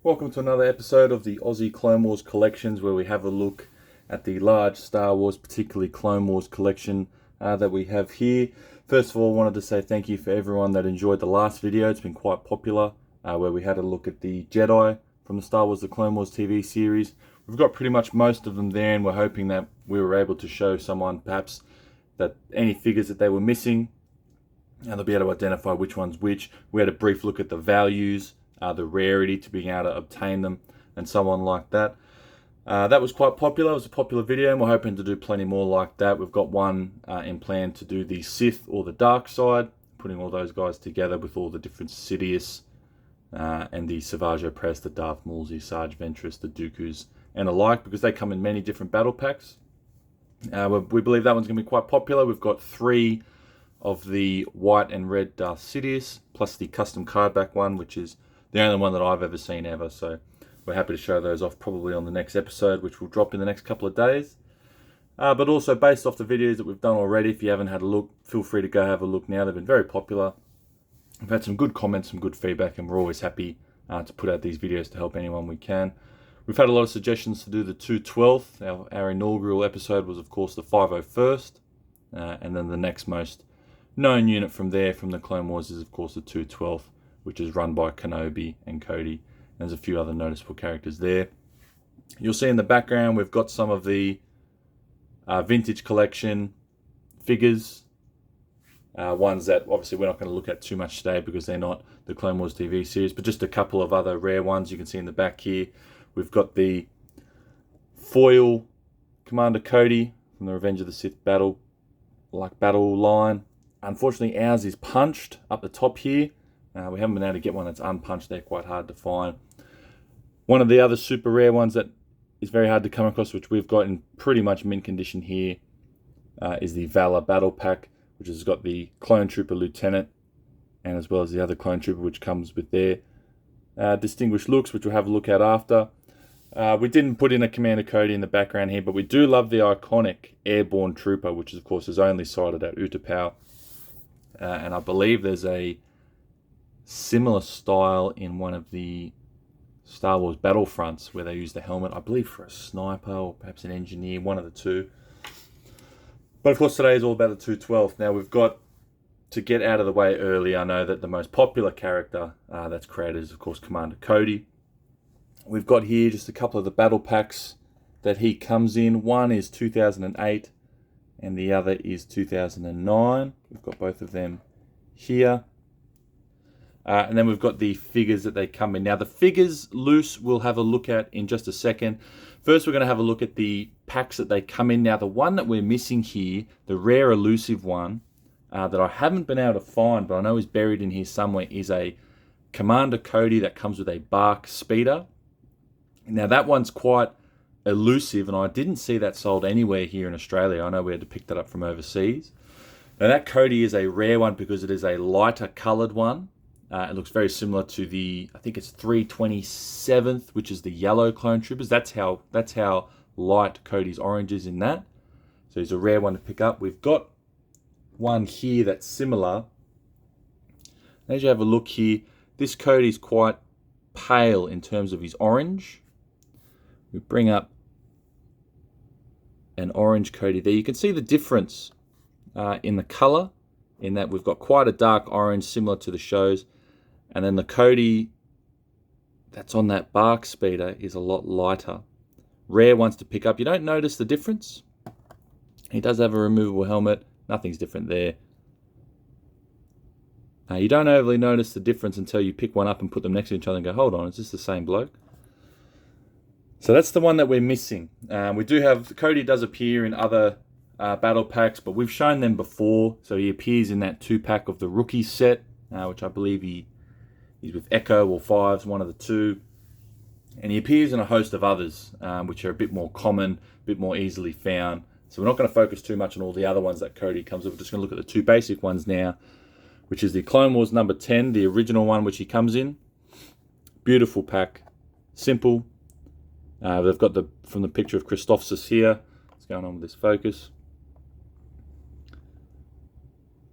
Welcome to another episode of the Aussie Clone Wars collections, where we have a look at the large Star Wars, particularly Clone Wars collection that we have here. First of all, I wanted to say thank you for everyone that enjoyed the last video. It's been quite popular, where we had a look at the Jedi from the Star Wars The Clone Wars TV series. We've got pretty much most of them there, and we're hoping that we were able to show someone perhaps that any figures that they were missing, and they'll be able to identify which one's which. We had a brief look at the values, the rarity to being able to obtain them, and so on like that. That was quite popular. It was a popular video, and we're hoping to do plenty more like that. We've got one in plan to do the Sith or the Dark Side, putting all those guys together with all the different Sidious and the Savage Opress, the Darth Mauls, the Sarge Ventress, the Dooku's, and alike, because they come in many different battle packs. We believe that one's going to be quite popular. We've got 3 of the white and red Darth Sidious, plus the custom card back one, which is the only one that I've ever seen ever. So we're happy to show those off probably on the next episode, which will drop in the next couple of days. But also based off the videos that we've done already, if you haven't had a look, feel free to go have a look now. They've been very popular. We've had some good comments, some good feedback, and we're always happy to put out these videos to help anyone we can. We've had a lot of suggestions to do the 212th. Our inaugural episode was, of course, the 501st. And then the next most known unit from there, from the Clone Wars, is, of course, the 212th, which is run by Kenobi and Cody. There's a few other noticeable characters there. You'll see in the background we've got some of the vintage collection figures. Ones that obviously we're not going to look at too much today because they're not the Clone Wars TV series, but just a couple of other rare ones you can see in the back here. We've got the foil Commander Cody from the Revenge of the Sith battle line. Unfortunately, ours is punched up the top here. We haven't been able to get one that's unpunched. They're quite hard to find. One of the other super rare ones that is very hard to come across, which we've got in pretty much mint condition here, is the Valor Battle Pack, which has got the Clone Trooper Lieutenant, and as well as the other Clone Trooper, which comes with their distinguished looks, which we'll have a look at after. We didn't put in a Commander Cody in the background here, but we do love the iconic Airborne Trooper, which is, of course, is only sighted at Utapau. And I believe there's a similar style in one of the Star Wars Battlefronts where they use the helmet, I believe, for a sniper or perhaps an engineer, one of the two. But of course, today is all about the 212th. Now, we've got to get out of the way early. I know that the most popular character that's created is, of course, Commander Cody. We've got here just a couple of the battle packs that he comes in. One is 2008 and the other is 2009. We've got both of them here. And then we've got the figures that they come in. Now, the figures loose we'll have a look at in just a second. First, we're going to have a look at the packs that they come in. Now, the one that we're missing here, the rare elusive one, that I haven't been able to find, but I know is buried in here somewhere, is a Commander Cody that comes with a Bark Speeder. Now, that one's quite elusive, and I didn't see that sold anywhere here in Australia. I know we had to pick that up from overseas. Now, that Cody is a rare one because it is a lighter coloured one. It looks very similar to the, I think it's 327th, which is the yellow Clone Troopers. That's how light Cody's orange is in that. So he's a rare one to pick up. We've got one here that's similar. As you have a look here, this Cody's quite pale in terms of his orange. We bring up an orange Cody there. You can see the difference in the colour, in that we've got quite a dark orange similar to the shows, and then the Cody that's on that Bark Speeder is a lot lighter. Rare ones to pick up. You don't notice the difference. He does have a removable helmet. Nothing's different there. You don't overly notice the difference until you pick one up and put them next to each other and go, hold on, is this the same bloke? So that's the one that we're missing. We do have, Cody does appear in other battle packs, but we've shown them before. So he appears in that 2-pack of the rookie set, which I believe he's with Echo or Fives, one of the two. And he appears in a host of others, which are a bit more common, a bit more easily found. So we're not going to focus too much on all the other ones that Cody comes with. We're just going to look at the 2 basic ones now, which is the Clone Wars number 10, the original one which he comes in. Beautiful pack, simple. They've got from the picture of Christophsis here. What's going on with this focus?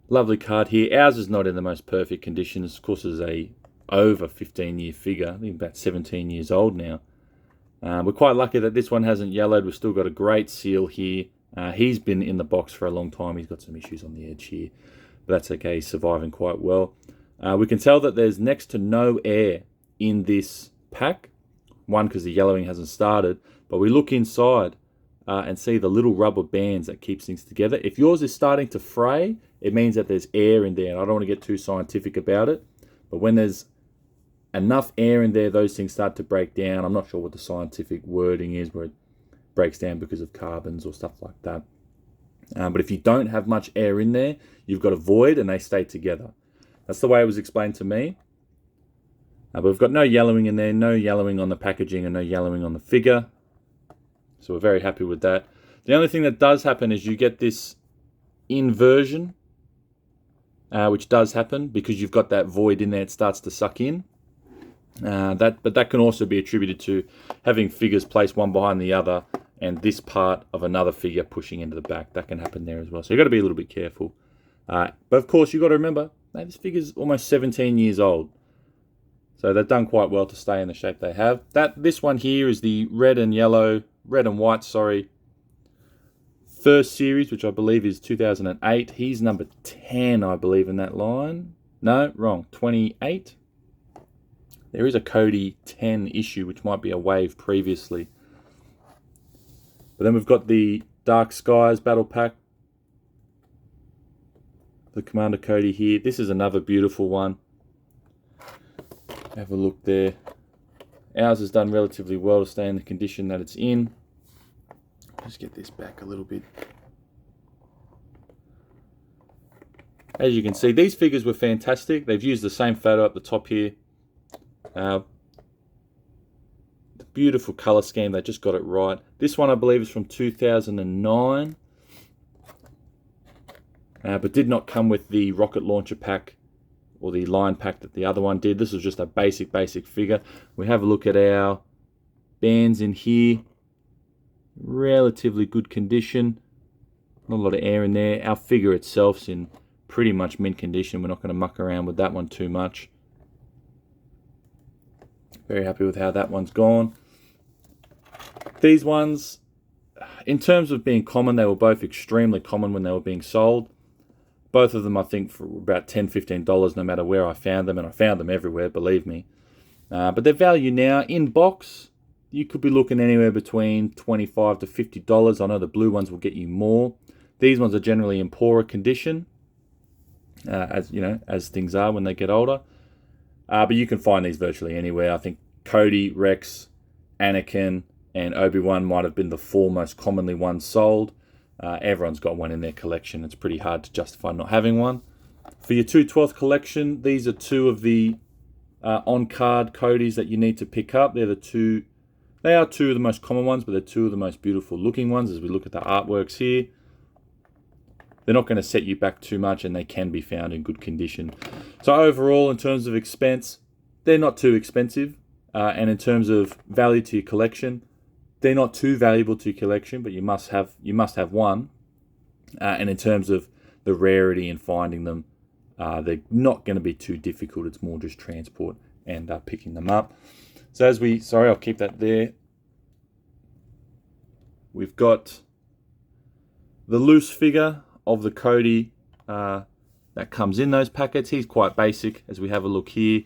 Lovely card here. Ours is not in the most perfect condition. Of course, is a over 15-year figure. I think about 17 years old now. We're quite lucky that this one hasn't yellowed. We've still got a great seal here. He's been in the box for a long time. He's got some issues on the edge here, but that's okay. He's surviving quite well. We can tell that there's next to no air in this pack. One, because the yellowing hasn't started, but we look inside and see the little rubber bands that keeps things together. If yours is starting to fray, it means that there's air in there, and I don't want to get too scientific about it, but when there's enough air in there, those things start to break down. I'm not sure what the scientific wording is where it breaks down because of carbons or stuff like that. But if you don't have much air in there, you've got a void and they stay together. That's the way it was explained to me. But we've got no yellowing in there, no yellowing on the packaging, and no yellowing on the figure. So we're very happy with that. The only thing that does happen is you get this inversion, which does happen because you've got that void in there. It starts to suck in. But that can also be attributed to having figures placed one behind the other and this part of another figure pushing into the back. That can happen there as well. So you've got to be a little bit careful. But of course, you've got to remember, this figure's almost 17 years old. So they've done quite well to stay in the shape they have. This one here is the red and white, first series, which I believe is 2008. He's number 10, I believe, in that line. No, wrong, 28. There is a Cody 10 issue, which might be a wave previously. But then we've got the Dark Skies Battle Pack. The Commander Cody here. This is another beautiful one. Have a look there. Ours has done relatively well to stay in the condition that it's in. Just get this back a little bit. As you can see, these figures were fantastic. They've used the same photo up the top here. The beautiful color scheme, they just got it right. This one I believe is from 2009. But did not come with the rocket launcher pack or the line pack that the other one did. This was just a basic figure. We have a look at our bands in here. Relatively good condition. Not a lot of air in there. Our figure itself's in pretty much mint condition. We're not going to muck around with that one too much. Very happy with how that one's gone. These ones, in terms of being common, they were both extremely common when they were being sold. Both of them, I think, for about $10, $15, no matter where I found them. And I found them everywhere, believe me. But their value now, in box, you could be looking anywhere between $25 to $50. I know the blue ones will get you more. These ones are generally in poorer condition, as you know, as things are when they get older. But you can find these virtually anywhere. I think Cody, Rex, Anakin, and Obi-Wan might have been the four most commonly ones sold. Everyone's got one in their collection. It's pretty hard to justify not having one. For your 2/12 collection, these are two of the on-card Codys that you need to pick up. They are two of the most common ones, but they're two of the most beautiful looking ones as we look at the artworks here. They're not going to set you back too much, and they can be found in good condition. So overall, in terms of expense, they're not too expensive. And in terms of value to your collection, they're not too valuable to your collection, but you must have one. And in terms of the rarity in finding them, they're not going to be too difficult. It's more just transport and picking them up. So I'll keep that there. We've got the loose figure of the Cody that comes in those packets. He's quite basic as we have a look here.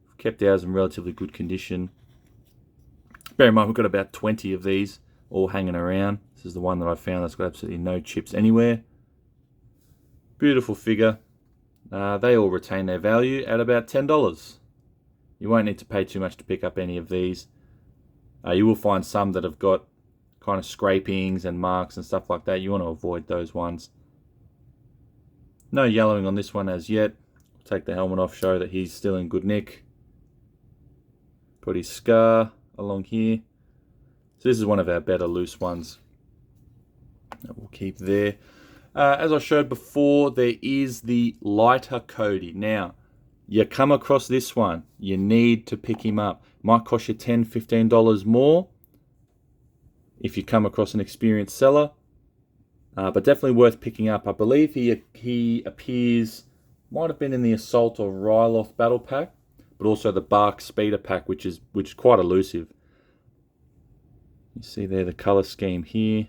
We've kept ours in relatively good condition. Bear in mind, we've got about 20 of these all hanging around. This is the one that I found that's got absolutely no chips anywhere. Beautiful figure. They all retain their value at about $10. You won't need to pay too much to pick up any of these. You will find some that have got kind of scrapings and marks and stuff like that. You want to avoid those ones. No yellowing on this one as yet. Take the helmet off, show that he's still in good nick. Got his scar along here. So this is one of our better loose ones that we'll keep there. As I showed before, there is the lighter Cody. Now, you come across this one, you need to pick him up. Might cost you $10, $15 more if you come across an experienced seller, but definitely worth picking up. I believe he appears, might have been in the Assault or Ryloth battle pack, but also the Bark Speeder Pack, which is quite elusive. You see there the color scheme here.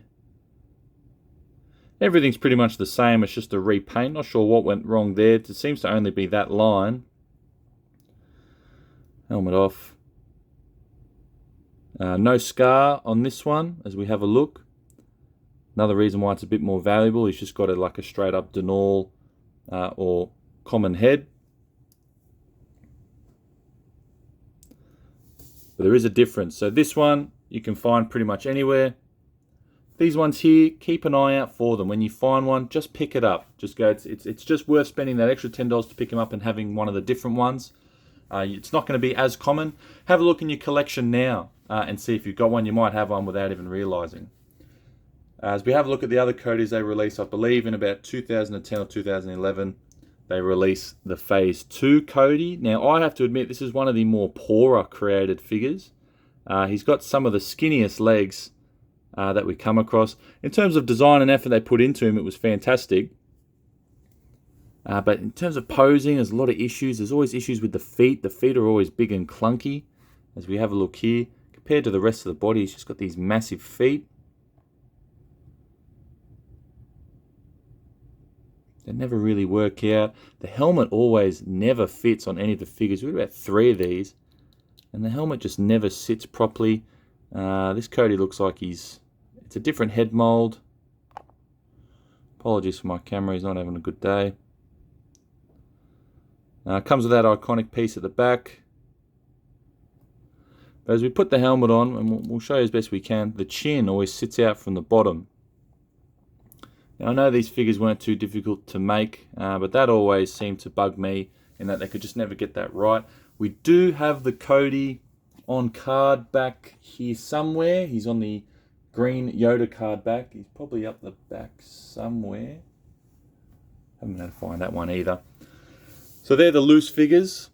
Everything's pretty much the same, it's just a repaint. Not sure what went wrong there. It seems to only be that line. Helmet off. No scar on this one as we have a look. Another reason why it's a bit more valuable, he's just got it like a straight up Denal or common head. But there is a difference. So this one you can find pretty much anywhere. These ones here, keep an eye out for them. When you find one, just pick it up. Just go. It's just worth spending that extra $10 to pick them up and having one of the different ones. It's not going to be as common. Have a look in your collection now and see if you've got one. You might have one without even realizing. As we have a look at the other Codys they released, I believe in about 2010 or 2011, they released the Phase 2 Cody. Now, I have to admit, this is one of the more poorer created figures. He's got some of the skinniest legs that we come across. In terms of design and effort they put into him, it was fantastic. But in terms of posing, there's a lot of issues. There's always issues with the feet. The feet are always big and clunky. As we have a look here, compared to the rest of the body, he's just got these massive feet. They never really work out. The helmet always never fits on any of the figures. We've got about 3 of these, and the helmet just never sits properly. This Cody looks like it's a different head mold. Apologies for my camera, he's not having a good day. Comes with that iconic piece at the back. But as we put the helmet on, and we'll show you as best we can, the chin always sits out from the bottom. Now, I know these figures weren't too difficult to make, but that always seemed to bug me in that they could just never get that right. We do have the Cody on card back here somewhere. He's on the green Yoda card back. He's probably up the back somewhere. Haven't been able to find that one either. So they're the loose figures.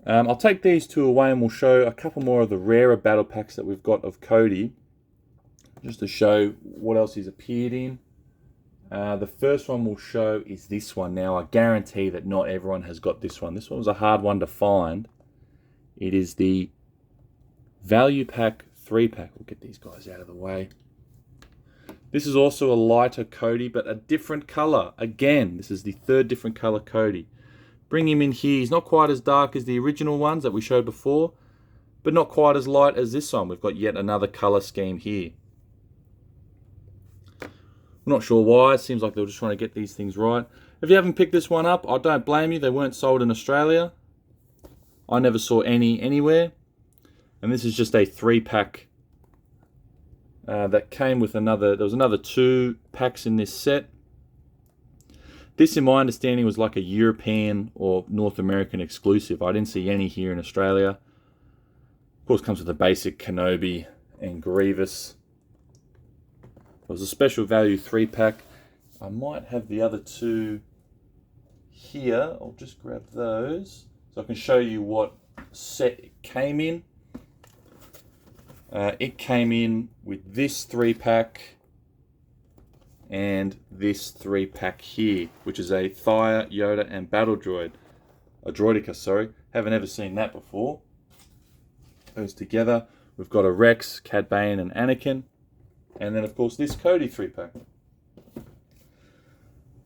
I'll take these 2 away and we'll show a couple more of the rarer battle packs that we've got of Cody, just to show what else he's appeared in. The first one we'll show is this one. Now, I guarantee that not everyone has got this one. This one was a hard one to find. It is the Value Pack 3-pack. We'll get these guys out of the way. This is also a lighter Cody, but a different color. Again, this is the 3rd different color Cody. Bring him in here. He's not quite as dark as the original ones that we showed before, but not quite as light as this one. We've got yet another color scheme here. I'm not sure why. It seems like they were just trying to get these things right. If you haven't picked this one up, I don't blame you. They weren't sold in Australia. I never saw any anywhere. And this is just a 3-pack that came with another. There was another 2 packs in this set. This, in my understanding, was like a European or North American exclusive. I didn't see any here in Australia. Of course, comes with a basic Kenobi and Grievous. It was a special value 3-pack. I might have the other 2 here. I'll just grab those so I can show you what set it came in. It came in with this 3-pack and this 3-pack here, which is a Thire, Yoda, and Battle Droid. A Droideka, sorry. Haven't ever seen that before. Those together. We've got a Rex, Cad Bane, and Anakin. And then, of course, this Cody 3-pack.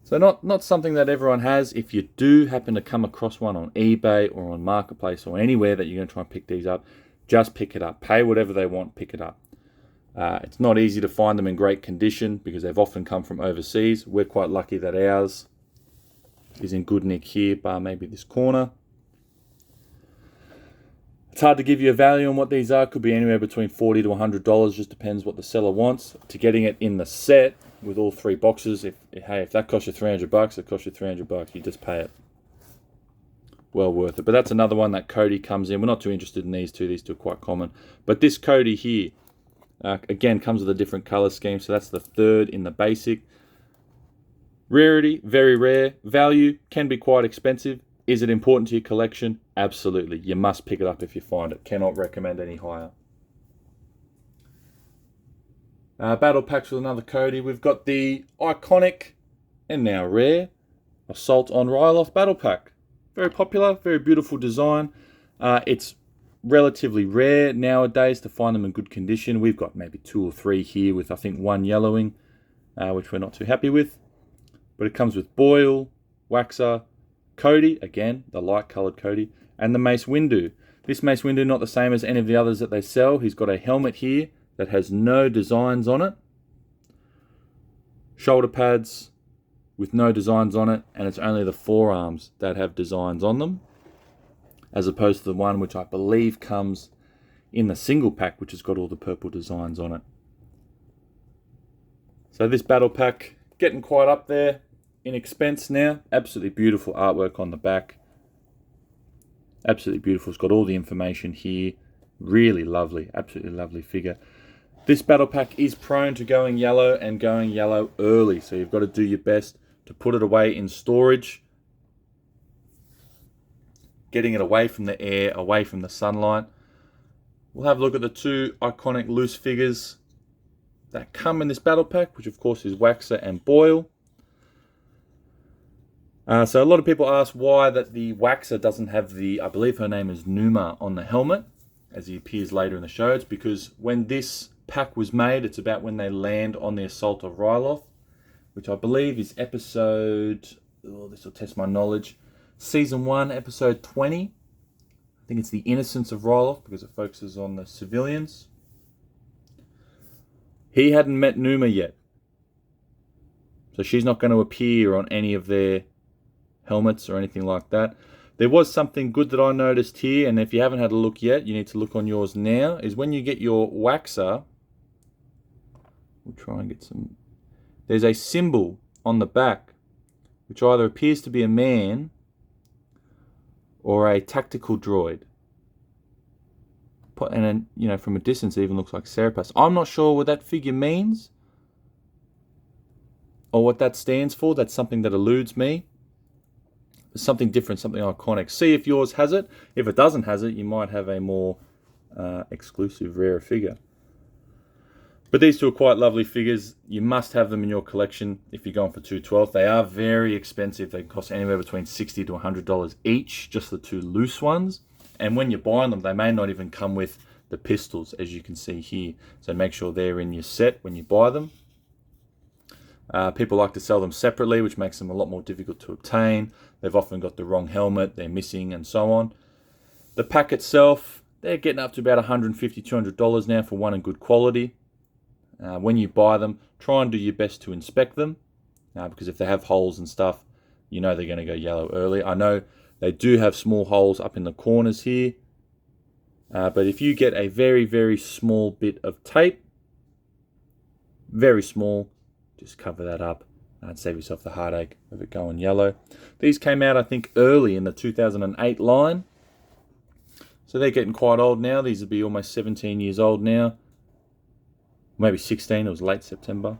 So not something that everyone has. If you do happen to come across one on eBay or on Marketplace or anywhere that you're going to try and pick these up, just pick it up. Pay whatever they want, pick it up. It's not easy to find them in great condition because they've often come from overseas. We're quite lucky that ours is in good nick here, bar maybe this corner. It's hard to give you a value on what these are. Could be anywhere between $40 to $100. Just depends what the seller wants. To getting it in the set with all 3 boxes, if that costs you $300, it costs you $300. You just pay it. Well worth it. But that's another one that Cody comes in. We're not too interested in these 2. These 2 are quite common. But this Cody here, again, comes with a different color scheme. So that's the 3rd in the basic. Rarity, very rare. Value, can be quite expensive. Is it important to your collection? Absolutely. You must pick it up if you find it. Cannot recommend any higher. Battle packs with another Cody. We've got the iconic and now rare Assault on Ryloth battle pack. Very popular, very beautiful design. It's relatively rare nowadays to find them in good condition. We've got maybe 2 or 3 here with, I think, 1 yellowing, which we're not too happy with. But it comes with Boyle, Waxer, Cody, again, the light coloured Cody, and the Mace Windu. This Mace Windu not the same as any of the others that they sell. He's got a helmet here that has no designs on it. Shoulder pads with no designs on it, and it's only the forearms that have designs on them, as opposed to the one which I believe comes in the single pack, which has got all the purple designs on it. So this battle pack, getting quite up there in expense now. Absolutely beautiful artwork on the back. Absolutely beautiful. It's got all the information here. Really lovely, absolutely lovely figure. This battle pack is prone to going yellow and going yellow early, so you've got to do your best to put it away in storage, getting it away from the air, away from the sunlight. We'll have a look at the 2 iconic loose figures that come in this battle pack, which of course is Waxer and Boyle. So a lot of people ask why that the Waxer doesn't have the, I believe her name is Numa, on the helmet, as he appears later in the show. It's because when this pack was made, it's about when they land on the assault of Ryloth, which I believe is episode, this will test my knowledge, season 1, episode 20. I think it's the innocence of Ryloth, because it focuses on the civilians. He hadn't met Numa yet, so she's not going to appear on any of their helmets or anything like that. There was something good that I noticed here, and if you haven't had a look yet, you need to look on yours now, is when you get your Waxer, we'll try and get some, there's a symbol on the back which either appears to be a man or a tactical droid. And then, you know, from a distance it even looks like Carapace. I'm not sure what that figure means or what that stands for. That's something that eludes me. Something different, something iconic. See if yours has it. If it doesn't has it, you might have a more exclusive, rare figure. But these 2 are quite lovely figures. You must have them in your collection if you're going for $212. They are very expensive. They cost anywhere between $60 to $100 each, just the 2 loose ones. And when you're buying them, they may not even come with the pistols, as you can see here. So make sure they're in your set when you buy them. People like to sell them separately, which makes them a lot more difficult to obtain. They've often got the wrong helmet, they're missing, and so on. The pack itself, they're getting up to about $150, $200 now for one in good quality. When you buy them, try and do your best to inspect them, because if they have holes and stuff, you know they're going to go yellow early. I know they do have small holes up in the corners here, but if you get a very, very small bit of tape, very small, just cover that up and save yourself the heartache of it going yellow. These came out, I think, early in the 2008 line. So they're getting quite old now. These would be almost 17 years old now. Maybe 16, it was late September.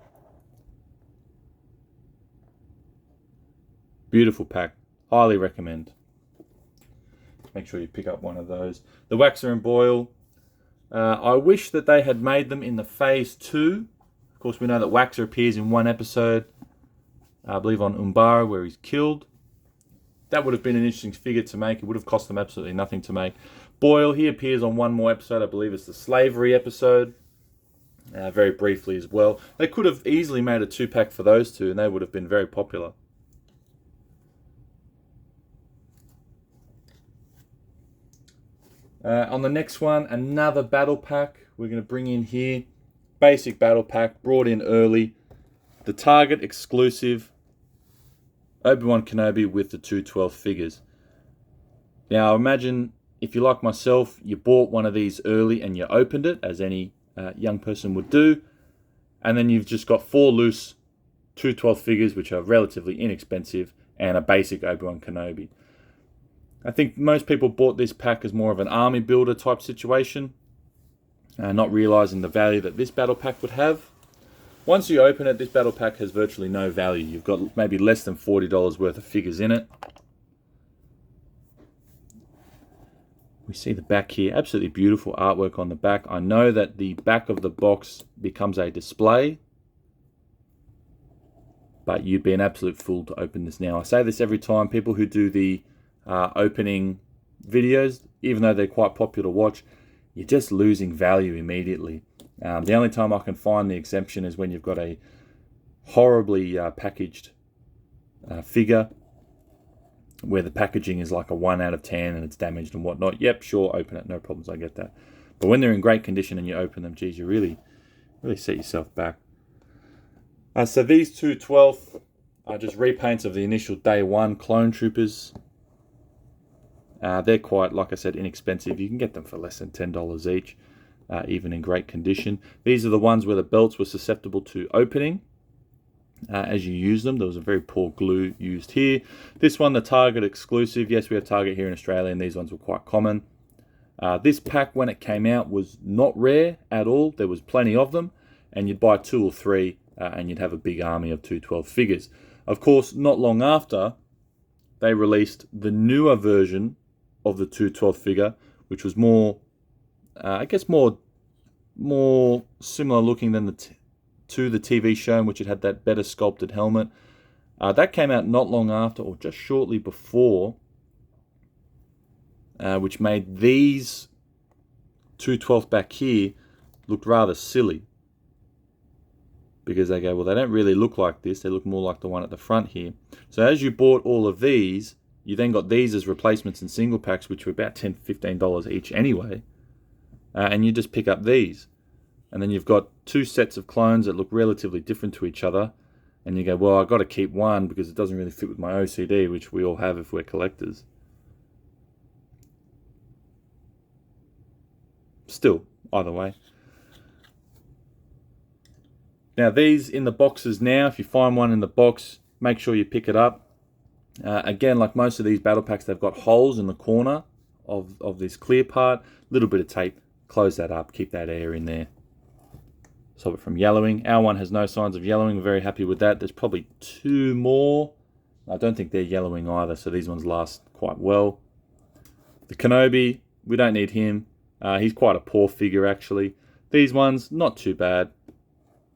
Beautiful pack. Highly recommend. Make sure you pick up one of those. The Waxer and Boyle. I wish that they had made them in the Phase 2. Of course, we know that Waxer appears in one episode, I believe on Umbara, where he's killed. That would have been an interesting figure to make. It would have cost them absolutely nothing to make. Boyle, he appears on one more episode. I believe it's the slavery episode. Very briefly as well. They could have easily made a 2-pack for those 2, and they would have been very popular. On the next one, another battle pack we're going to bring in here. Basic battle pack, brought in early. The Target exclusive Obi-Wan Kenobi with the 212 figures. Now imagine if you're like myself, you bought one of these early and you opened it, as any young person would do, and then you've just got 4 loose 212 figures which are relatively inexpensive and a basic Obi-Wan Kenobi. I think most people bought this pack as more of an army builder type situation, not realizing the value that this battle pack would have. Once you open it, this battle pack has virtually no value. You've got maybe less than $40 worth of figures in it. We see the back here, absolutely beautiful artwork on the back. I know that the back of the box becomes a display, but you'd be an absolute fool to open this now. I say this every time. People who do the opening videos, even though they're quite popular to watch, you're just losing value immediately. The only time I can find the exemption is when you've got a horribly packaged figure where the packaging is like a 1 out of 10 and it's damaged and whatnot. Yep, sure, open it, no problems, I get that. But when they're in great condition and you open them, geez, you really set yourself back. So these 212 are just repaints of the initial day one clone troopers. They're quite, like I said, inexpensive. You can get them for less than $10 each, even in great condition. These are the ones where the belts were susceptible to opening as you use them. There was a very poor glue used here. This one, the Target exclusive. Yes, we have Target here in Australia, and these ones were quite common. This pack, when it came out, was not rare at all. There was plenty of them, and you'd buy 2 or 3, and you'd have a big army of 212 figures. Of course, not long after, they released the newer version of the 212 figure, which was more, I guess, more similar looking than to the TV show, in which it had that better sculpted helmet. That came out not long after, or just shortly before, which made these 212 back here look rather silly. Because they go, well, they don't really look like this. They look more like the one at the front here. So as you bought all of these, you then got these as replacements in single packs, which were about $10, $15 each anyway. And you just pick up these. And then you've got 2 sets of clones that look relatively different to each other. And you go, well, I've got to keep one because it doesn't really fit with my OCD, which we all have if we're collectors. Still, either way. Now these in the boxes now, if you find one in the box, make sure you pick it up. Again, like most of these battle packs, they've got holes in the corner of this clear part. Little bit of tape, close that up, keep that air in there. Stop it from yellowing. Our one has no signs of yellowing, we're very happy with that. There's probably 2 more. I don't think they're yellowing either, so these ones last quite well. The Kenobi, we don't need him. He's quite a poor figure actually. These ones, not too bad.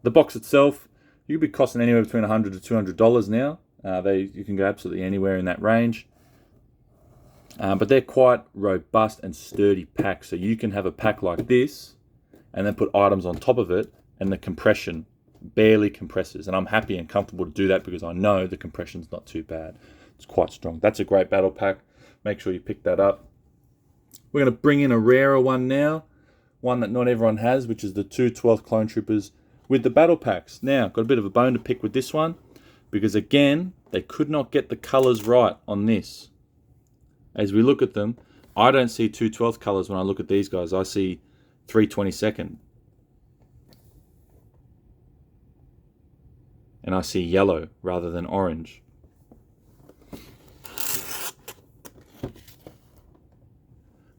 The box itself, you could be costing anywhere between $100 to $200 now. You can go absolutely anywhere in that range. But they're quite robust and sturdy packs. So you can have a pack like this and then put items on top of it, and the compression barely compresses. And I'm happy and comfortable to do that because I know the compression's not too bad. It's quite strong. That's a great battle pack. Make sure you pick that up. We're going to bring in a rarer one now. One that not everyone has, which is the 212 Clone Troopers with the battle packs. Now, got a bit of a bone to pick with this one, because again, they could not get the colors right on this. As we look at them, I don't see 212 colors when I look at these guys. I see 322nd. And I see yellow rather than orange.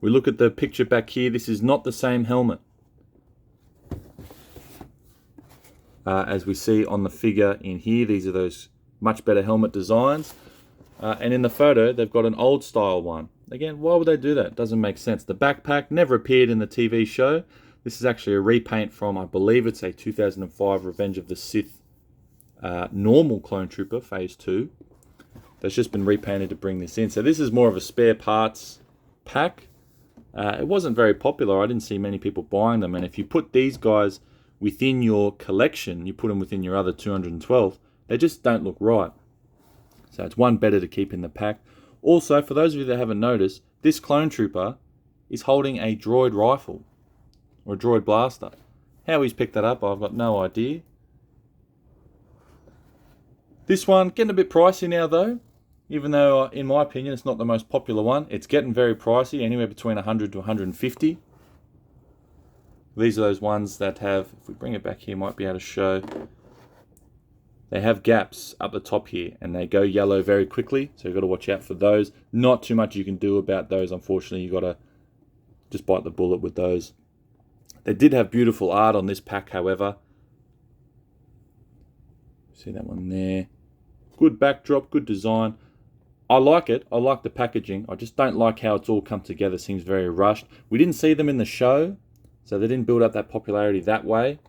We look at the picture back here. This is not the same helmet as we see on the figure in here. These are those much better helmet designs. And in the photo, they've got an old style one. Again, why would they do that? Doesn't make sense. The backpack never appeared in the TV show. This is actually a repaint from, I believe it's a 2005 Revenge of the Sith normal Clone Trooper Phase 2. That's just been repainted to bring this in. So this is more of a spare parts pack. It wasn't very popular. I didn't see many people buying them. And if you put these guys within your collection, you put them within your other 212, they just don't look right. So it's one better to keep in the pack. Also, for those of you that haven't noticed, this Clone Trooper is holding a droid rifle or a droid blaster. How he's picked that up, I've got no idea. This one, getting a bit pricey now though. Even though, in my opinion, it's not the most popular one. It's getting very pricey, anywhere between 100 to 150. These are those ones that have, if we bring it back here, might be able to show. They have gaps up the top here, and they go yellow very quickly, so you've got to watch out for those. Not too much you can do about those, unfortunately. You've got to just bite the bullet with those. They did have beautiful art on this pack, however. See that one there. Good backdrop, good design. I like it. I like the packaging. I just don't like how it's all come together. Seems very rushed. We didn't see them in the show, so they didn't build up that popularity that way.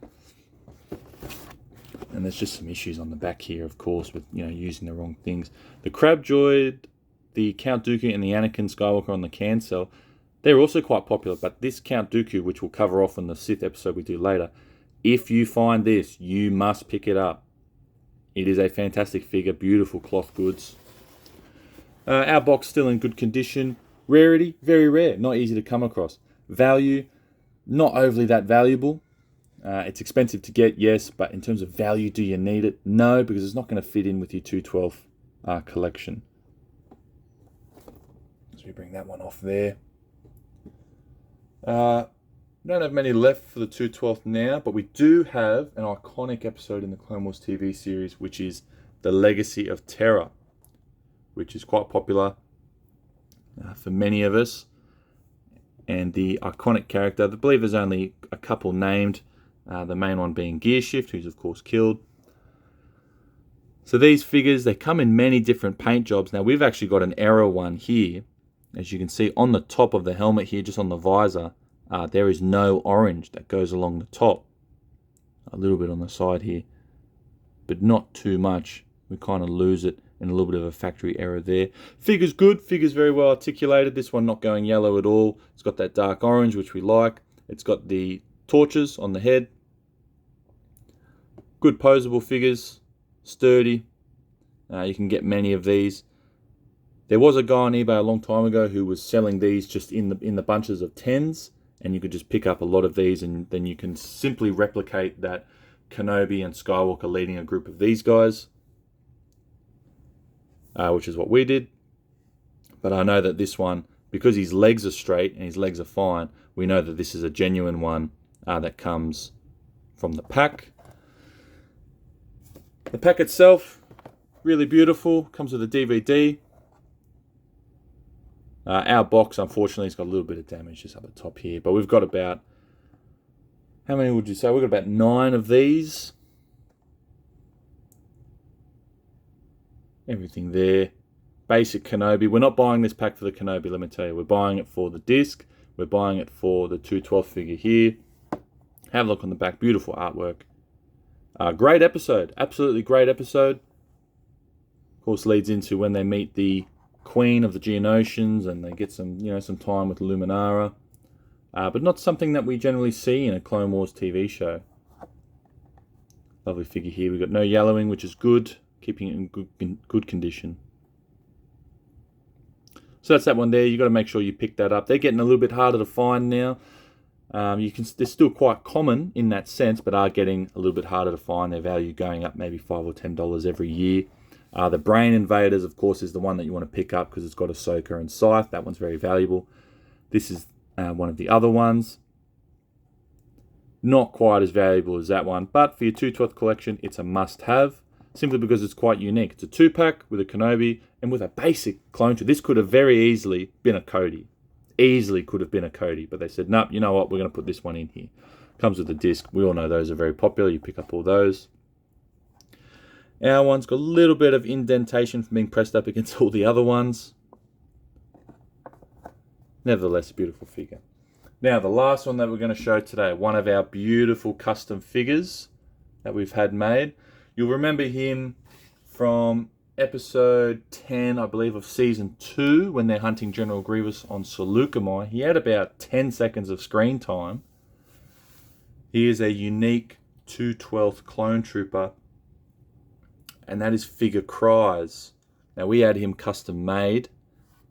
And there's just some issues on the back here, of course, with using the wrong things. The Crab Droid, the Count Dooku and the Anakin Skywalker on the cancel, they're also quite popular. But this Count Dooku, which we'll cover off in the Sith episode we do later, if you find this, you must pick it up. It is a fantastic figure, beautiful cloth goods. Our box still in good condition. Rarity, very rare, not easy to come across. Value, not overly that valuable. It's expensive to get, yes, but in terms of value, do you need it? No, because it's not going to fit in with your 212 collection. So we bring that one off there. Don't have many left for the 212 now, but we do have an iconic episode in the Clone Wars TV series, which is The Legacy of Terror, which is quite popular for many of us. And the iconic character, I believe there's only a couple named, the main one being Gearshift, who's of course killed. So these figures, they come in many different paint jobs. Now we've actually got an error one here. As you can see on the top of the helmet here, just on the visor, there is no orange that goes along the top. A little bit on the side here, but not too much. We kind of lose it and a little bit of a factory error there. Figure's good, figure's very well articulated. This one not going yellow at all. It's got that dark orange, which we like. It's got the torches on the head. Good posable figures, sturdy. You can get many of these. There was a guy on eBay a long time ago who was selling these just in the bunches of 10s, and you could just pick up a lot of these, and then you can simply replicate that Kenobi and Skywalker leading a group of these guys, which is what we did. But I know that this one, because his legs are straight and his legs are fine, we know that this is a genuine one that comes from the pack. The pack itself, really beautiful, comes with a DVD. Our box, unfortunately, has got a little bit of damage just up the top here. But we've got about, how many would you say? We've got about 9 of these. Everything there. Basic Kenobi. We're not buying this pack for the Kenobi, let me tell you. We're buying it for the disc. We're buying it for the 212 figure here. Have a look on the back. Beautiful artwork. Great episode. Absolutely great episode. Of course, leads into when they meet the Queen of the Geonosians and they get some, some time with Luminara. But not something that we generally see in a Clone Wars TV show. Lovely figure here. We've got no yellowing, which is good. Keeping it in good condition. So that's that one there. You've got to make sure you pick that up. They're getting a little bit harder to find now. They're still quite common in that sense, but are getting a little bit harder to find. Their value going up maybe $5 or $10 every year. The Brain Invaders, of course, is the one that you want to pick up because it's got Ahsoka and Scythe. That one's very valuable. This is one of the other ones. Not quite as valuable as that one, but for your 212 collection, it's a must-have, simply because it's quite unique. It's a 2-pack with a Kenobi and with a basic clone tree. This could have very easily been a Cody. Easily could have been a Cody, but they said, nope, you know what, we're going to put this one in here. Comes with a disc. We all know those are very popular. You pick up all those. Our one's got a little bit of indentation from being pressed up against all the other ones. Nevertheless, a beautiful figure. Now, the last one that we're going to show today, one of our beautiful custom figures that we've had made. You'll remember him from episode 10, I believe, of season 2, when they're hunting General Grievous on Seleucami. He had about 10 seconds of screen time. He is a unique 212th clone trooper, and that is figure CRYS. Now, we had him custom made.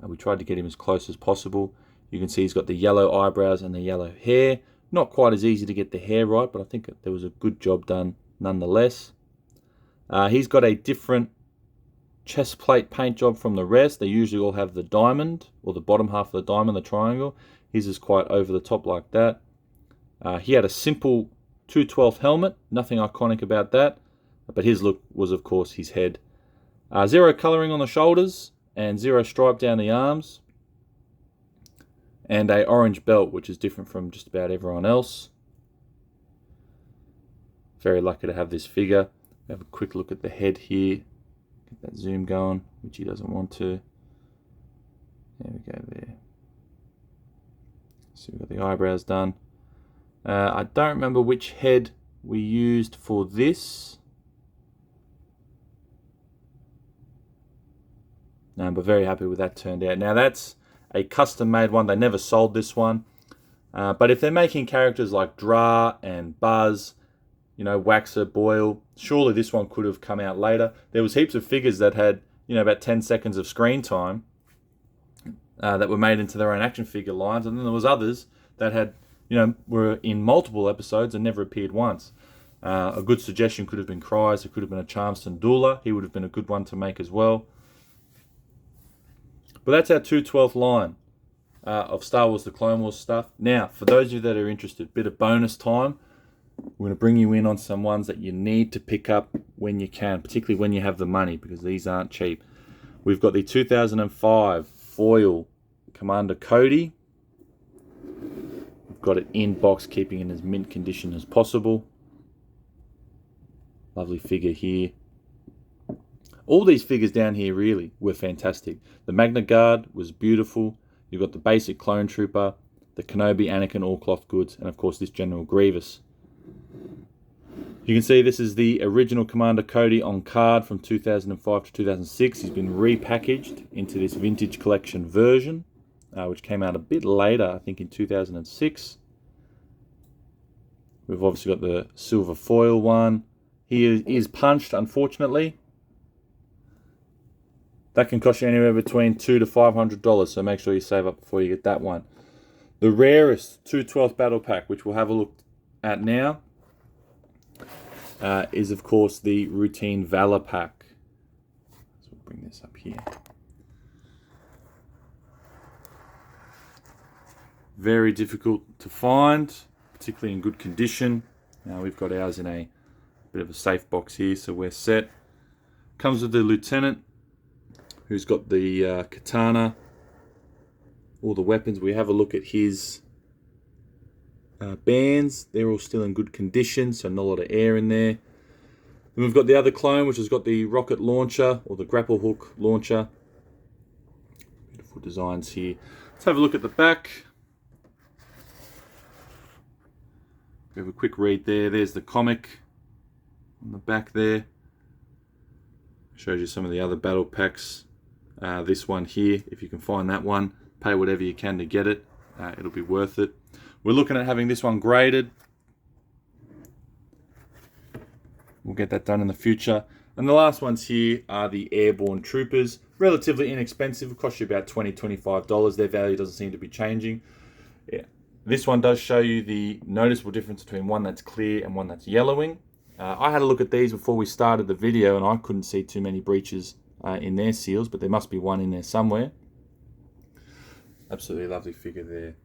We tried to get him as close as possible. You can see he's got the yellow eyebrows and the yellow hair. Not quite as easy to get the hair right, but I think there was a good job done nonetheless. He's got a different chest plate paint job from the rest. They usually all have the diamond, or the bottom half of the diamond, the triangle. His is quite over the top like that. He had a simple 212th helmet, nothing iconic about that, but his look was, of course, his head. Zero colouring on the shoulders, and zero stripe down the arms, and a orange belt, which is different from just about everyone else. Very lucky to have this figure. Have a quick look at the head here. Get that zoom going, which he doesn't want to. There we go there. So we've got the eyebrows done. I don't remember which head we used for this. but very happy with that turned out. Now that's a custom made one. They never sold this one. But if they're making characters like Dra and Buzz, you know, Waxer, Boyle, surely this one could have come out later. There was heaps of figures that had, you know, about 10 seconds of screen time that were made into their own action figure lines. And then there was others that had, you know, were in multiple episodes and never appeared once. A good suggestion could have been CRYS. It could have been a Charmston Dula. He would have been a good one to make as well. But that's our 2/12 line of Star Wars The Clone Wars stuff. Now, for those of you that are interested, bit of bonus time. We're going to bring you in on some ones that you need to pick up when you can, particularly when you have the money, because these aren't cheap. We've got the 2005 foil Commander Cody. We've got it in box, keeping it in as mint condition as possible. Lovely figure here. All these figures down here really were fantastic. The Magna Guard was beautiful. You've got the basic Clone Trooper, the Kenobi, Anakin, all cloth goods, and of course this General Grievous. You can see this is the original Commander Cody on card from 2005 to 2006. He's been repackaged into this vintage collection version, which came out a bit later, I think in 2006. We've obviously got the silver foil one. He is punched, unfortunately. That can cost you anywhere between $200 to $500, so make sure you save up before you get that one. The rarest 2/12 battle pack, which we'll have a look at now, is of course the routine Valor pack. So we'll bring this up here. Very difficult to find, particularly in good condition. Now we've got ours in a bit of a safe box here, so we're set. Comes with the Lieutenant, who's got the katana, all the weapons. We have a look at his bands. They're all still in good condition, so not a lot of air in there. Then we've got the other clone, which has got the rocket launcher, or the grapple hook launcher. Beautiful designs here. Let's have a look at the back. We have a quick read there. There's the comic on the back there. Shows you some of the other battle packs. This one here, if you can find that one, pay whatever you can to get it. It'll be worth it. We're looking at having this one graded. We'll get that done in the future. And the last ones here are the Airborne Troopers. Relatively inexpensive. It costs you about $20, $25. Their value doesn't seem to be changing. Yeah. This one does show you the noticeable difference between one that's clear and one that's yellowing. I had a look at these before we started the video and I couldn't see too many breaches in their seals, but there must be one in there somewhere. Absolutely lovely figure there.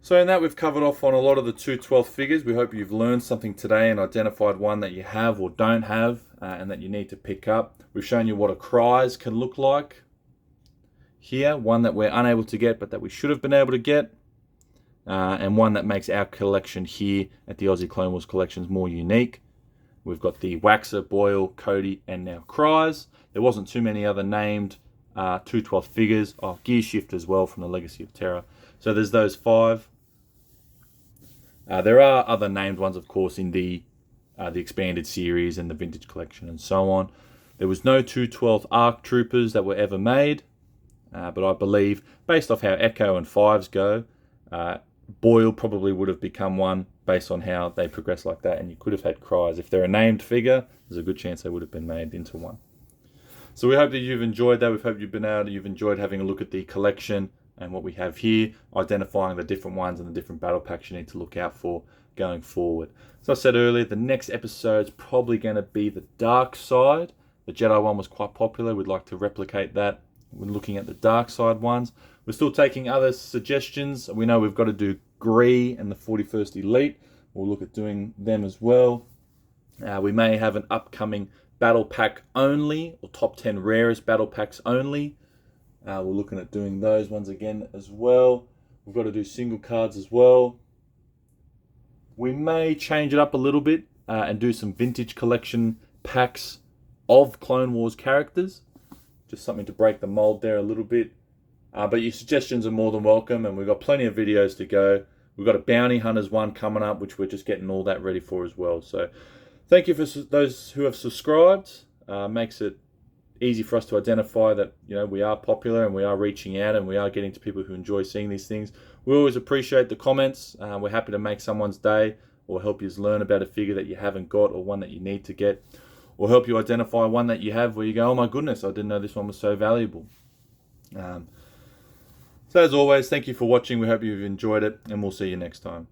So in that, we've covered off on a lot of the 2/12 figures. We hope you've learned something today and identified one that you have or don't have and that you need to pick up. We've shown you what a CRYS can look like here, one that we're unable to get but that we should have been able to get, and one that makes our collection here at the Aussie Clone Wars Collections more unique. We've got the Waxer, Boyle, Cody, and now CRYS. There wasn't too many other named 2/12 figures. Oh, Gear Shift as well from the Legacy of Terror. So there's those 5. There are other named ones, of course, in the expanded series and the vintage collection and so on. There was no 2/12 ARC Troopers that were ever made, but I believe, based off how Echo and Fives go, Boyle probably would have become one based on how they progress like that, and you could have had CRYS. If they're a named figure, there's a good chance they would have been made into one. So we hope that you've enjoyed that. We hope you've enjoyed having a look at the collection and what we have here, identifying the different ones and the different battle packs you need to look out for going forward. As I said earlier, the next episode is probably going to be the Dark Side. The Jedi one was quite popular. We'd like to replicate that when looking at the Dark Side ones. We're still taking other suggestions. We know we've got to do Gree and the 41st Elite. We'll look at doing them as well. We may have an upcoming battle pack only, or top 10 rarest battle packs only. We're looking at doing those ones again as well. We've got to do single cards as well. We may change it up a little bit and do some vintage collection packs of Clone Wars characters. Just something to break the mold there a little bit. But your suggestions are more than welcome, and we've got plenty of videos to go. We've got a Bounty Hunters one coming up, which we're just getting all that ready for as well. So thank you for those who have subscribed. Makes it easy for us to identify that, you know, we are popular and we are reaching out and we are getting to people who enjoy seeing these things. We always appreciate the comments. We're happy to make someone's day or help you learn about a figure that you haven't got or one that you need to get, or help you identify one that you have where you go, oh my goodness, I didn't know this one was so valuable. So as always, thank you for watching. We hope you've enjoyed it, and we'll see you next time.